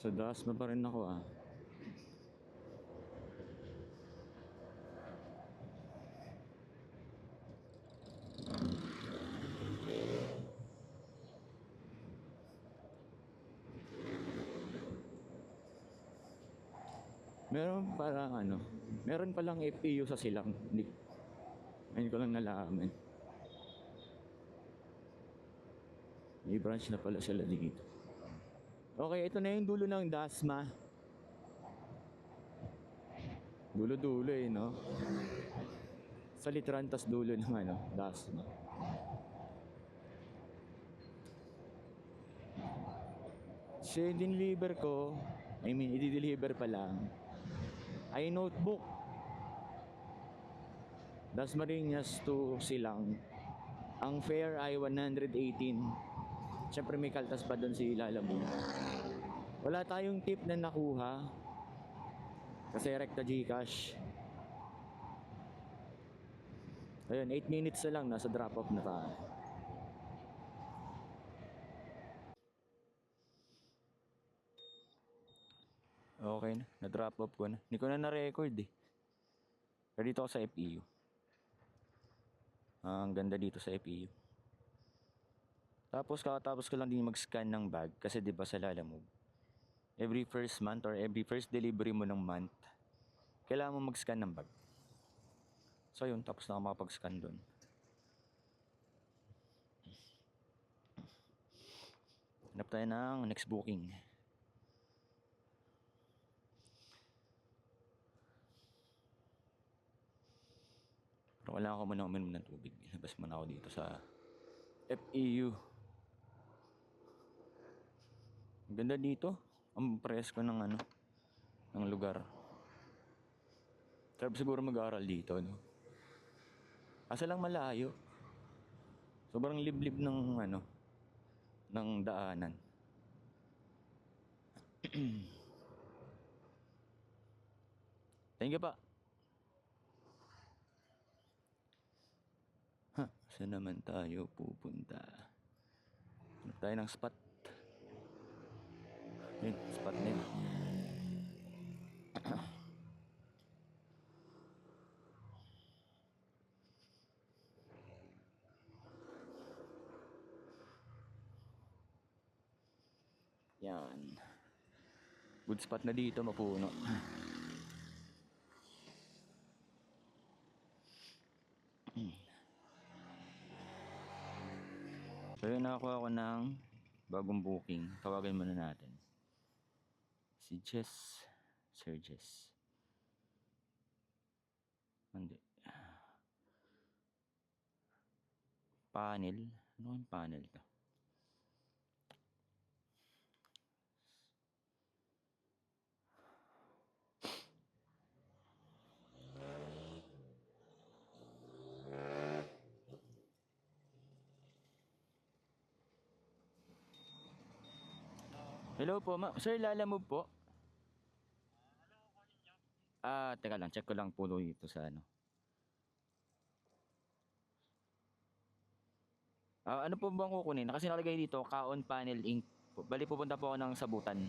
Sa Dasma pa rin ako ah. Meron parang ano, meron palang FPU sa Silang. Hindi. Ayun ko lang nalaman. May branch na pala sila dito. Okay, ito na yung dulo ng Dasma. Dulo-dulo eh, no? Sa Litran, tas dulo ng ano, Dasma. Kasi dineliver ko, i-deliver pa lang, ay notebook. Dasmariñas to Silang. Ang fare ay 118. Siyempre may kaltas pa doon si Lalabog. Wala tayong tip na nakuha. Kasi rekta Gcash. Ayun, 8 minutes na lang, nasa drop off na tayo. Okay na, na-drop off ko na. Hindi ko na na-record eh. Pero dito ako sa FEU. Ang ganda dito sa FEU. Tapos kakatapos ko lang din mag-scan ng bag. Kasi diba sa Lalamove, every first month or every first delivery mo ng month, kailangan mo mag-scan ng bag. So yun, tapos na ako makapag-scan doon. Hanap tayo ng next booking. Pero wala ako muna uminom ng tubig. Labas muna ako dito sa FEU. Ang ganda dito. Ang presko ng ano, ng lugar. Sarap siguro mag-aaral dito, no? Asa lang malayo. Sobrang liblib ng ano, ng daanan. Thank you pa. Ha, saan naman tayo pupunta? Hanap tayo ng spot. Yun, spot na yun. Yan. Good spot na dito, mapuno. So yun, nakakuha ako ng bagong booking. Tawagan muna natin si Jess. Sir Jess. Hindi. Panel. Ano yung panel to? Hello po, Sir, Lalamove po. Teka lang, check ko lang po dito sa ano. Ano po bang kukunin? Kasi nakalagay dito, Kaon Panel Inc. Bali, pupunta po ako ng Sabutan.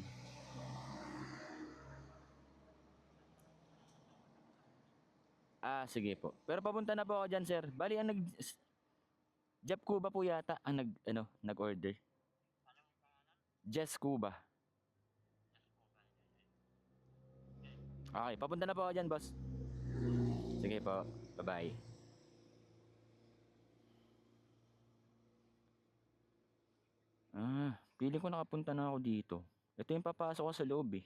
Sige po. Pero papunta na po ako dyan, sir. Bali, ang Jeff Cuba po yata ang nag-order. Jess Cuba. Okay, papunta na po ako dyan, boss. Sige po. Bye-bye. Pili ko nakapunta na ako dito. Ito yung papasok ko sa loob eh.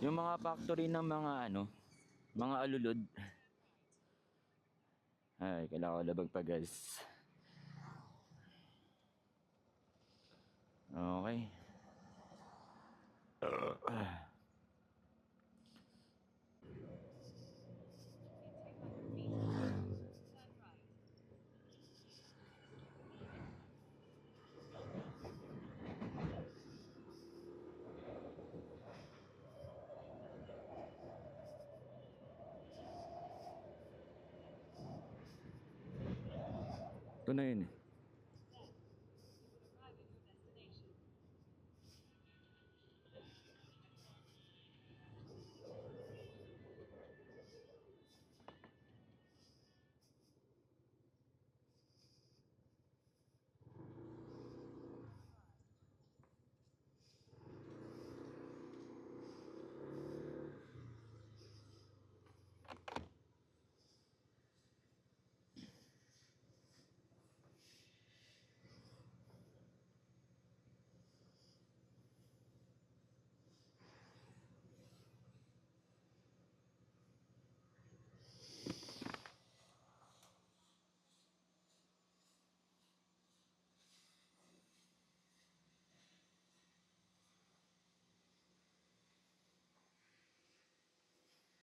Yung mga factory ng mga mga alulod. Ay, kailangan ko labag pa, guys. Okay. Ito na yun eh.